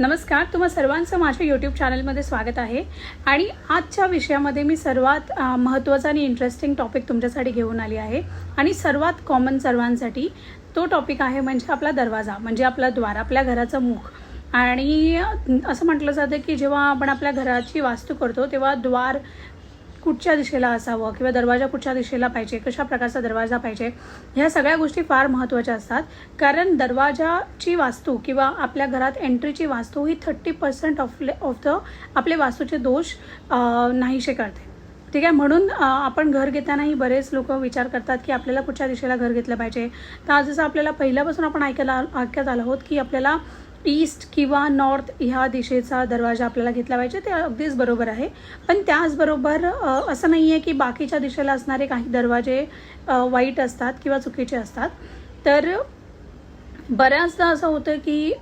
नमस्कार, तुम्हा सर्वांचं माझ्या यूट्यूब चॅनलमध्ये स्वागत आहे. आणि आजच्या विषयामध्ये मी सर्वात महत्त्वाचा आणि इंटरेस्टिंग टॉपिक तुमच्यासाठी घेऊन आली आहे. आणि सर्वात कॉमन सर्वांसाठी तो टॉपिक आहे म्हणजे आपला दरवाजा, म्हणजे आपला द्वार, आपल्या घराचं मुख. आणि असं म्हटलं जातं की जेव्हा आपण आपल्या घराची वास्तू करतो तेव्हा द्वार कुठच्या दिशेला असावं किंवा दरवाजा कुठच्या दिशेला पाहिजे, कशा प्रकारचा दरवाजा पाहिजे, ह्या सगळ्या गोष्टी फार महत्त्वाच्या असतात. कारण दरवाजाची वास्तू किंवा आपल्या घरात एंट्रीची वास्तू ही 30% ऑफ द आपले वास्तूचे दोष नाहीसे करते. ठीक आहे. म्हणून आपण घर घेतानाही बरेच लोक विचार करतात की आपल्याला कुठच्या दिशेला घर घेतलं पाहिजे. तर आज जसं आपल्याला पहिल्यापासून आपण ऐकत आलो आहोत की आपल्याला ईस्ट किंवा नॉर्थ ह्या दिशेचा दरवाजा आपल्याला घेतला पाहिजे, ते अगदीच बरोबर आहे. पण त्याचबरोबर असं नाही आहे की बाकीच्या दिशेला असणारे काही दरवाजे वाईट असतात किंवा चुकीचे असतात. तर बऱ्याचदा असं होतं की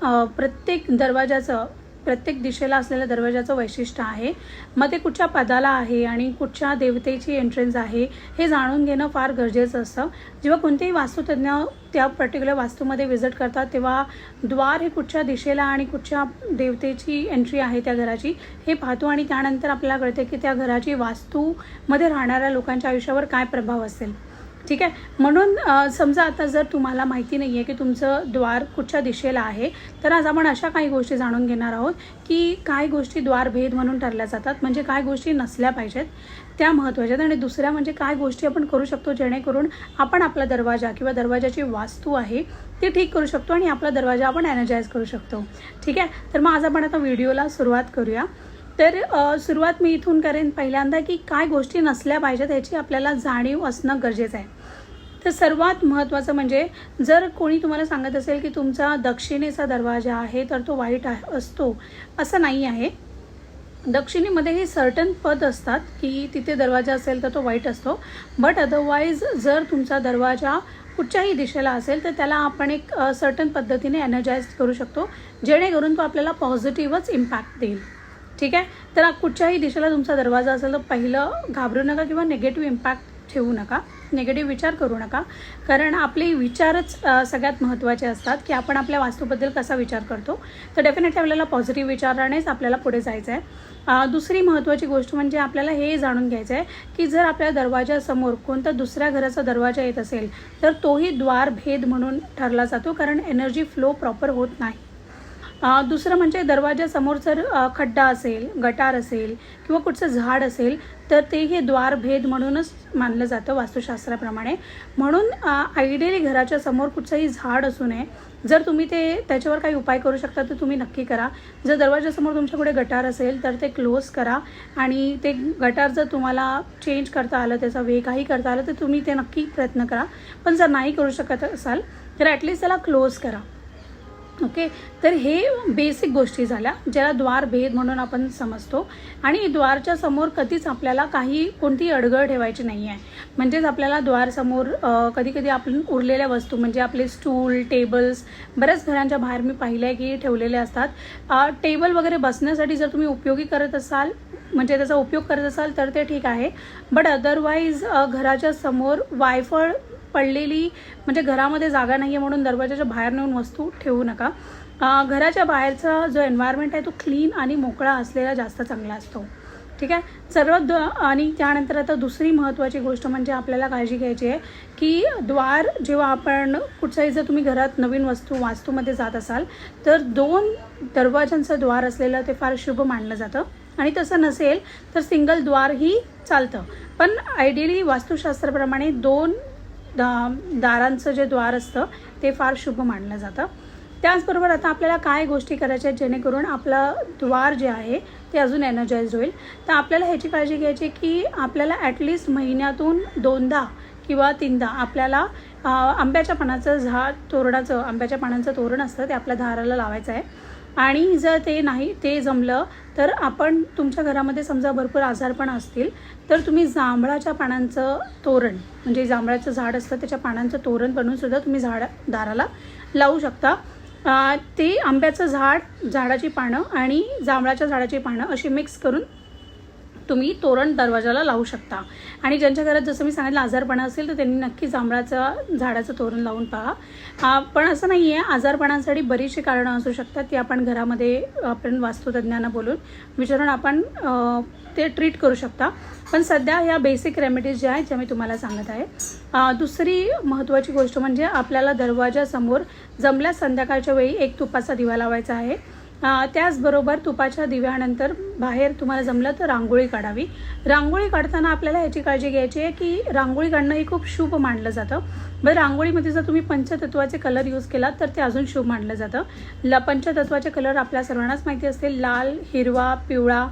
प्रत्येक दिशेला असलेल्या दरवाजाचं वैशिष्ट्य आहे. मग ते कुठच्या पदाला आहे आणि कुठच्या देवतेची एंट्रन्स आहे हे जाणून घेणं फार गरजेचं असतं. जेव्हा कोणतेही वास्तुतज्ञ त्या पर्टिक्युलर वास्तूमध्ये व्हिजिट करतात तेव्हा द्वार हे कुठच्या दिशेला आणि कुठच्या देवतेची एंट्री आहे त्या घराची हे पाहतो. आणि त्यानंतर आपल्याला कळते की त्या घराची वास्तूमध्ये राहणाऱ्या लोकांच्या आयुष्यावर काय प्रभाव असेल. ठीक आहे. म्हणून समजा आता जर तुम्हाला माहिती नाही आहे की तुमचं द्वार कुठच्या दिशेला आहे, तर आज आपण अशा काही गोष्टी जाणून घेणार आहोत की काय गोष्टी द्वारभेद म्हणून ठरल्या जातात, म्हणजे काय गोष्टी नसल्या पाहिजेत त्या महत्त्वाच्या. आणि दुसऱ्या म्हणजे काय गोष्टी आपण करू शकतो जेणेकरून आपण आपला दरवाजा किंवा दरवाजाची वास्तू आहे ती ठीक करू शकतो आणि आपला दरवाजा आपण एनर्जाइज करू शकतो. ठीक आहे. तर मग आज आपण आता व्हिडिओला सुरुवात करूया. तर सुरुवात मी इथून करेन पहिल्यांदा की काय गोष्टी नसल्या पाहिजेत याची आपल्याला जाणीव असणं गरजेचं आहे. तर सर्वात महत्त्वाचं म्हणजे जर कोणी तुम्हाला सांगत असेल की तुमचा दक्षिणेचा दरवाजा आहे तर तो वाईट असतो, असं नाही आहे. दक्षिणेमध्येही सर्टन पद असतात की तिथे दरवाजा असेल तर तो वाईट असतो. बट अदरवाईज जर तुमचा दरवाजा कुठच्याही दिशेला असेल तर त्याला आपण एक सर्टन पद्धतीने एनर्जाइज करू शकतो जेणेकरून तो आपल्याला पॉझिटिव्हच इम्पॅक्ट देईल. ठीक आहे. तर कुठच्याही दिशेला तुमचा दरवाजा असेल तर पहिलं घाबरू नका किंवा निगेटिव्ह इम्पॅक्ट ठेवू नका, निगेटिव्ह विचार करू नका. कारण आपले विचारच सगळ्यात महत्त्वाचे असतात की आपण आपल्या वास्तूबद्दल कसा विचार करतो. तर डेफिनेटली आपल्याला पॉझिटिव्ह विचारानेच आपल्याला पुढे जायचं आहे. दुसरी महत्त्वाची गोष्ट म्हणजे आपल्याला हे जाणून घ्यायचं आहे की जर आपल्या दरवाजासमोर कोणता दुसऱ्या घराचा दरवाजा येत असेल तर तोही द्वारभेद म्हणून ठरला जातो, कारण एनर्जी फ्लो प्रॉपर होत नाही. दुसरं म्हणजे दरवाजासमोर जर खड्डा असेल, गटार असेल किंवा कुठचं झाड असेल तर तेही द्वारभेद म्हणूनच मानलं जातं वास्तुशास्त्राप्रमाणे. म्हणून आयडियली घराच्या समोर कुठचंही झाड असू नये. जर तुम्ही त्याच्यावर काही उपाय करू शकता तर तुम्ही नक्की करा. जर दरवाजासमोर तुमच्याकडे गटार असेल तर ते क्लोज करा आणि ते गटार जर तुम्हाला चेंज करता आलं, त्याचा वे काही करता आलं तर तुम्ही ते नक्की प्रयत्न करा. पण जर नाही करू शकत असाल तर ॲटलिस्ट त्याला क्लोज करा. ओके. तर हे बेसिक गोष्टी झाल्या ज्याला द्वारभेद म्हणून आपण समजतो. आणि द्वारच्या समोर कधीच आपल्याला कोणती अडगळ ठेवायची नाही आहे. म्हणजेच आपल्याला द्वारसमोर कधी आपण उरलेल्या वस्तू म्हणजे आपले स्टूल, टेबल्स बऱ्याच घरांच्या बाहेर मी पाहिलं आहे की ठेवलेले असतात. टेबल वगैरे बसण्यासाठी जर तुम्ही उपयोगी करत असाल, म्हणजे त्याचा उपयोग करत असाल तर ते ठीक आहे. बट अदरवाईज घराच्या समोर वायफळ पडलेली म्हणजे घरामध्ये जागा नाही आहे म्हणून दरवाजाच्या बाहेर नेऊन वस्तू ठेवू नका. घराच्या बाहेरचा जो एन्व्हायरमेंट आहे तो क्लीन आणि मोकळा असलेला जास्त चांगला असतो. ठीक आहे. आणि त्यानंतर आता दुसरी महत्त्वाची गोष्ट म्हणजे आपल्याला काळजी घ्यायची आहे की द्वार जेव्हा आपण कुठचाही जर तुम्ही घरात नवीन वास्तूमध्ये जात असाल तर 2 दरवाजांचं द्वार असलेलं ते फार शुभ मानलं जातं. आणि तसं नसेल तर सिंगल द्वारही चालतं. पण आयडियली वास्तुशास्त्राप्रमाणे 2 दारांचं जे द्वार असतं ते फार शुभ मानलं जातं. त्याचबरोबर आता आपल्याला काय गोष्टी करायच्या आहेत जेणेकरून आपलं द्वार जे आहे ते अजून एनर्जाइज होईल. तर आपल्याला ह्याची काळजी घ्यायची की आपल्याला ॲटलिस्ट महिन्यातून 2दा किंवा 3दा आपल्याला आंब्याच्या पानांचं तोरण असतं ते आपल्या दाराला लावायचं आहे. आणि जर ते जमलं तर आपण तुमच्या घरामध्ये समजा भरपूर आजारपण असतील तर तुम्ही जांभळाच्या पानांचं तोरण, म्हणजे जांभळाचं झाड असतं त्याच्या पानांचं तोरण बनवून सुद्धा तुम्ही दाराला लावू शकता. ते आंब्याचं झाडाची पानं आणि जांभळाच्या झाडाची पानं अशी मिक्स करून तुम्ही तोरण दरवाजाला लावू शकता. आणि ज्यांच्या घरात जसं मी सांगितलं आजारपणा असेल तर त्यांनी नक्की जांभळाचं झाडाचं तोरण लावून पहा. पण असं नाही आहे, आजारपणासाठी बरीचशी कारणं असू शकतात. ती आपण घरामध्ये आपण वास्तुतज्ञांना बोलून विचारून आपण ते ट्रीट करू शकता. पण सध्या या बेसिक रेमेडीज ज्या आहेत ज्या मी तुम्हाला सांगत आहे. दुसरी महत्त्वाची गोष्ट म्हणजे आपल्याला दरवाजासमोर जमल्यास संध्याकाळच्या वेळी एक तुपाचा दिवा लावायचा आहे. त्याचबरोबर तुपाच्या दिव्यानंतर बाहेर तुम्हाला जमलं तर रांगोळी काढावी. रांगोळी काढताना आपल्याला याची काळजी घ्यायची आहे की रांगोळी काढणं हे खूप शुभ मानलं जातं. बरं, रांगोळीमध्ये जर तुम्ही पंचतत्वाचे कलर यूज केलात तर ते अजून शुभ मानलं जातं. पंचतत्वाचे कलर आपल्या सर्वांनाच माहिती असतील, लाल, हिरवा, पिवळा,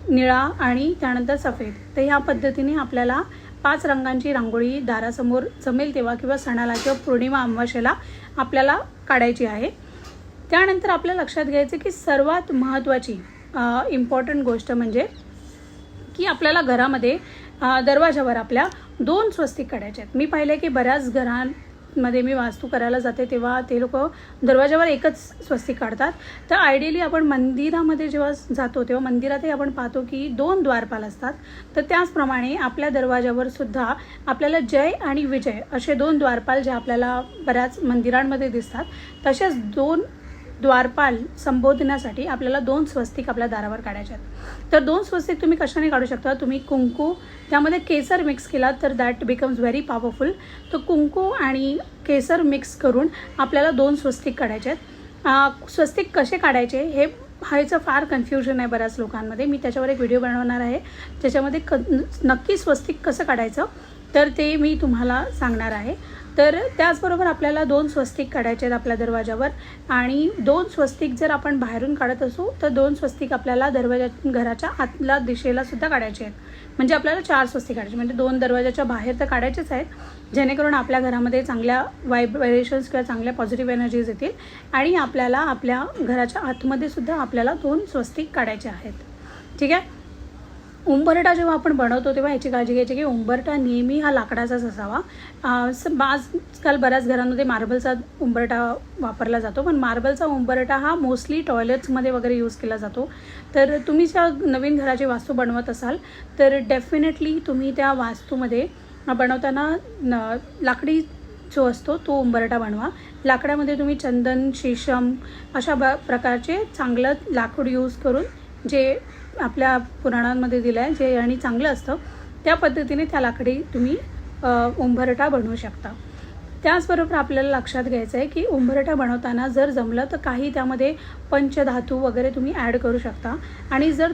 निळा आणि त्यानंतर सफेद. तर ह्या पद्धतीने आपल्याला 5 रंगांची रांगोळी दारासमोर जमेल तेव्हा किंवा सणाला किंवा पौर्णिमा अमावस्येला आपल्याला काढायची आहे. त्यानंतर आपल्या लक्षात घ्यायचं की सर्वात महत्त्वाची इम्पॉर्टंट गोष्ट म्हणजे की आपल्याला घरामध्ये दरवाजावर आपल्या 2 स्वस्तिक काढायचे आहेत. मी पाहिले की बऱ्याच घरांमध्ये मी वास्तू करायला जाते तेव्हा ते लोक दरवाजावर एकच स्वस्तिक काढतात. तर आयडियली आपण मंदिरामध्ये जेव्हा जातो तेव्हा मंदिरातही आपण पाहतो की 2 द्वारपाल असतात. तर त्याचप्रमाणे आपल्या दरवाजावर सुद्धा आपल्याला जय आणि विजय असे 2 द्वारपाल जे आपल्याला बऱ्याच मंदिरांमध्ये दिसतात तसेच 2 द्वारपाल संबोधण्यासाठी आपल्याला 2 स्वस्तिक आपल्या दारावर काढायचे आहेत. तर 2 स्वस्तिक तुम्ही कशाने काढू शकता? तुम्ही कुंकू त्यामध्ये केसर मिक्स केलात तर दॅट बिकम्स व्हेरी पॉवरफुल. तर कुंकू आणि केसर मिक्स करून आपल्याला 2 स्वस्तिक काढायचे आहेत. स्वस्तिक कसे काढायचे हे ह्याचं फार कन्फ्युजन आहे बऱ्याच लोकांमध्ये. मी त्याच्यावर एक व्हिडिओ बनवणार आहे ज्याच्यामध्ये नक्की स्वस्तिक कसं काढायचं तर ते मी तुम्हाला सांगणार आहे. तर त्याचबरोबर आपल्याला 2 स्वस्तिक काढायचे आहेत आपल्या दरवाजावर. आणि 2 स्वस्तिक जर आपण बाहेरून काढत असू तर 2 स्वस्तिक आपल्याला घराच्या आतल्या दिशेला सुद्धा काढायचे आहेत. म्हणजे आपल्याला 4 स्वस्तिक काढायचे, म्हणजे 2 दरवाजाच्या बाहेर तर काढायचेच आहेत जेणेकरून आपल्या घरामध्ये चांगल्या व्हायब्रेशन्स किंवा चांगल्या पॉझिटिव्ह एनर्जीज येतील. आणि आपल्याला आपल्या घराच्या आतमध्ये सुद्धा आपल्याला 2 स्वस्तिक काढायचे आहेत. ठीक आहे. उंबरठा जेव्हा आपण बनवतो तेव्हा याची काळजी घ्यायची की उंबरठा नेहमी हा लाकडाचाच असावा. आजकाल बऱ्याच घरांमध्ये मार्बलचा उंबरठा वापरला जातो, पण मार्बलचा उंबरठा हा मोस्टली टॉयलेट्समध्ये वगैरे यूज केला जातो. तर तुम्ही ज्या नवीन घराची वास्तू बनवत असाल तर डेफिनेटली तुम्ही त्या वास्तूमध्ये बनवताना लाकडी जो असतो तो उंबरठा बनवा. लाकडामध्ये तुम्ही चंदन, शीशम अशा प्रकारचे चांगलं लाकूड यूज करून जे आपल्या पुराणांमध्ये दिलं आहे जे आणि चांगलं असतं त्या पद्धतीने त्या लाकडी तुम्ही उंबरठा बनवू शकता. त्याचबरोबर आपल्याला लक्षात घ्यायचं आहे की उंबरठा बनवताना जर जमलं तर काही त्यामध्ये पंचधातू वगैरे तुम्ही ॲड करू शकता. आणि जर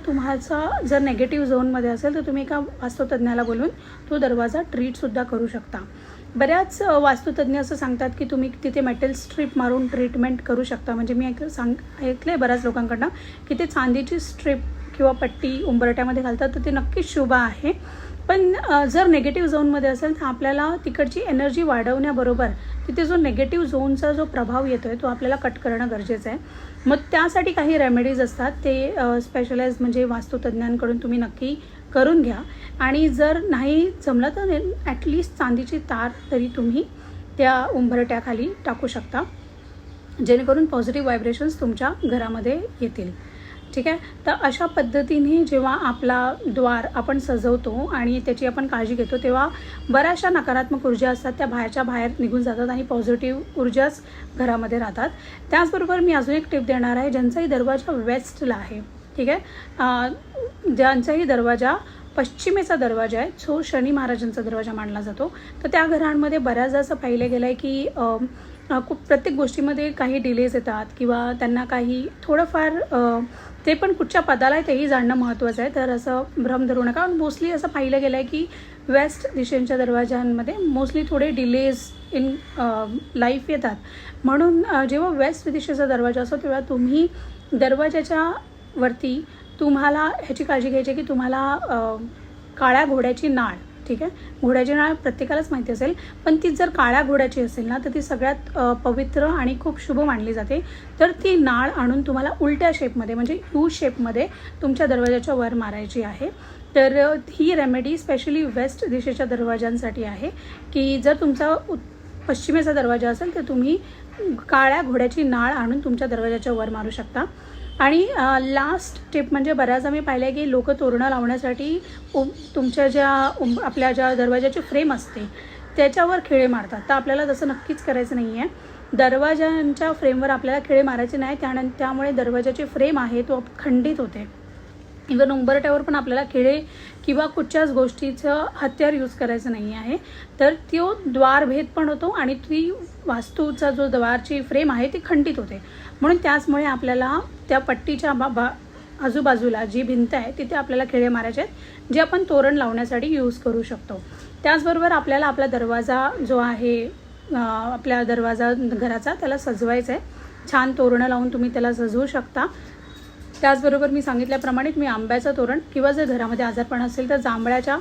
जर नेगेटिव्ह झोनमध्ये असेल तर तुम्ही एका वास्तुतज्ञाला बोलून तो दरवाजा ट्रीटसुद्धा करू शकता. बऱ्याच वास्तुतज्ञ असं सांगतात की तुम्ही तिथे मेटल स्ट्रीप मारून ट्रीटमेंट करू शकता. म्हणजे मी ऐकलं आहे बऱ्याच लोकांकडनं की ते चांदीची स्ट्रीप किंवा पट्टी उंबरठ्यामध्ये घालतात तर ते नक्कीच शुभ आहे. पण जर नेगेटिव्ह झोनमध्ये असेल तर आपल्याला तिकडची एनर्जी वाढवण्याबरोबर तिथे जो नेगेटिव्ह झोनचा जो प्रभाव येतो आहे तो आपल्याला कट करणं गरजेचं आहे. मग त्यासाठी काही रेमेडीज असतात ते स्पेशलाइज म्हणजे वास्तुतज्ञांकडून तुम्ही नक्की करून घ्या. आणि जर नाही जमलं तर ॲटलिस्ट चांदीची तार तरी तुम्ही त्या उंबरठ्याखाली टाकू शकता जेणेकरून पॉझिटिव्ह व्हायब्रेशन्स तुमच्या घरामध्ये येतील. ठीक आहे. तर अशा पद्धतीने जेव्हा आपला द्वार आपण सजवतो आणि त्याची आपण काळजी घेतो तेव्हा बऱ्याचशा नकारात्मक ऊर्जा असतात त्या बाहेर निघून जातात आणि पॉझिटिव्ह ऊर्जाच घरामध्ये राहतात. त्याचबरोबर मी अजून एक टिप देणार आहे. ज्यांचाही दरवाजा वेस्टला आहे, ठीक आहे, ज्यांचाही दरवाजा पश्चिमेचा दरवाजा आहे जो शनी महाराजांचा दरवाजा मानला जातो तर त्या घरांमध्ये बऱ्याचदा असं पाहिलं गेलं आहे की खूप प्रत्येक गोष्टीमध्ये काही डिलेज येतात किंवा त्यांना काही थोडंफार ते पण कुठच्या पदाला आहे तेही जाणणं महत्त्वाचं आहे. तर असं भ्रम धरू नका. मोस्टली असं पाहिलं गेलं आहे की वेस्ट दिशेच्या दरवाजांमध्ये मोस्टली थोडे डिलेज इन लाईफ येतात. म्हणून जेव्हा वेस्ट दिशेचा दरवाजा असतो तेव्हा तुम्ही दरवाजाच्या वरती तुम्हाला ह्याची काळजी घ्यायची की तुम्हाला काळ्या घोड्याची नाळ, ठीक आहे, घोड्याची नाळ प्रत्येकालाच माहिती असेल पण ती जर काळ्या घोड्याची असेल ना तर ती सगळ्यात पवित्र आणि खूप शुभ मानली जाते. तर ती नाळ आणून तुम्हाला उलट्या शेपमध्ये म्हणजे यू शेपमध्ये तुमच्या दरवाजाच्या वर मारायची आहे. तर ही रेमेडी स्पेशली वेस्ट दिशेच्या दरवाजांसाठी आहे की जर तुमचा पश्चिमेचा दरवाजा असेल तर तुम्ही काळ्या घोड्याची नाळ आणून तुमच्या दरवाजाच्या वर मारू शकता. आणि लास्ट टिप म्हणजे बऱ्याचदा मी पाहिलं आहे की लोक तोरणं लावण्यासाठी तुमच्या आपल्या ज्या दरवाजाची फ्रेम असते त्याच्यावर खिळे मारतात. तर आपल्याला तसं नक्कीच करायचं नाही आहे. दरवाजांच्या फ्रेमवर आपल्याला खिळे मारायचे नाही, त्यामुळे दरवाजाची फ्रेम आहे तो खंडित होते. इवन उंबरठ्यावर पण आपल्याला खिळे किंवा कुठच्याच गोष्टीचं हत्यार यूज करायचं नाही आहे. तर तो द्वारभेद पण होतो आणि ती वास्तूचा जो द्वारची फ्रेम आहे ती खंडित होते. म्हणून त्याचमुळे आपल्याला त्या पट्टीच्या आजूबाजूला जी भिंत आहे तिथे आपल्याला खिळे मारायचे आहेत, जे आपण तोरण लावण्यासाठी यूज करू शकतो. त्याचबरोबर आपल्याला आपला दरवाजा जो आहे आपल्या दरवाजा घराचा त्याला सजवायचा आहे. छान तोरणं लावून तुम्ही त्याला सजवू शकता. त्याचबरोबर मी सांगितल्याप्रमाणे तुम्ही आंब्याचं तोरण किंवा जर घरामध्ये आजारपण असेल तर जांभळाच्या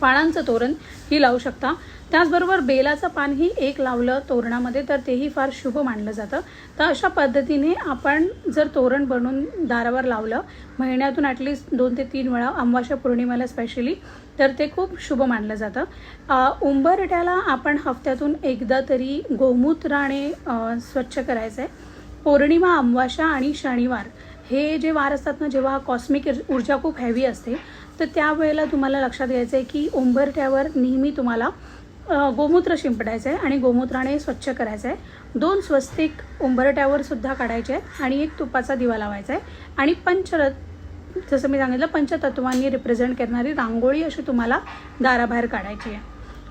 पानांचं तोरण ही लावू शकता. त्याचबरोबर बेलाचं पानही एक लावलं तोरणामध्ये तर तेही फार शुभ मानलं जातं. तर अशा पद्धतीने आपण जर तोरण बनवून दारावर लावलं महिन्यातून ॲटलिस्ट 2 ते 3 वेळा, अमावास्या पौर्णिमेला स्पेशली, तर ते खूप शुभ मानलं जातं. उंबरठ्याला आपण हफ्त्यातून एकदा तरी गोमूत्राने स्वच्छ करायचं आहे. पौर्णिमा, अमावास्या आणि शनिवार हे जे वार असतात ना, जेव्हा कॉस्मिक ऊर्जा खूप हेवी असते, तर त्यावेळेला तुम्हाला लक्षात घ्यायचं आहे की उंबरठ्यावर नेहमी तुम्हाला गोमूत्र शिंपडायचं आहे आणि गोमूत्राने स्वच्छ करायचं आहे. 2 स्वस्तिक उंबरठ्यावर सुद्धा काढायचे आहेत आणि 1 तुपाचा दिवा लावायचा आहे. आणि जसं मी सांगितलं पंचतत्वांनी रिप्रेझेंट करणारी रांगोळी अशी तुम्हाला दाराबाहेर काढायची आहे.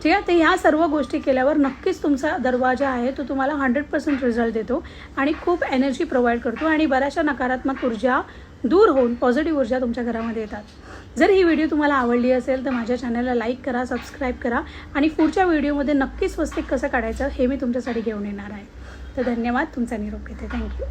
ठीक आहे. तर ह्या सर्व गोष्टी केल्यावर नक्कीच तुमचा दरवाजा आहे तो तुम्हाला 100% रिझल्ट देतो आणि खूप एनर्जी प्रोव्हाइड करतो आणि बऱ्याचशा नकारात्मक ऊर्जा दूर होऊन पॉझिटिव्ह ऊर्जा तुमच्या घरामध्ये येतात. जर ही व्हिडिओ तुम्हाला आवडली असेल तर माझ्या चॅनलला लाईक करा, सबस्क्राईब करा आणि पुढच्या व्हिडिओमध्ये नक्कीच स्वस्तिक कसं काढायचं हे मी तुमच्यासाठी घेऊन येणार आहे. तर धन्यवाद. तुमचा निरोप घेते. थँक्यू.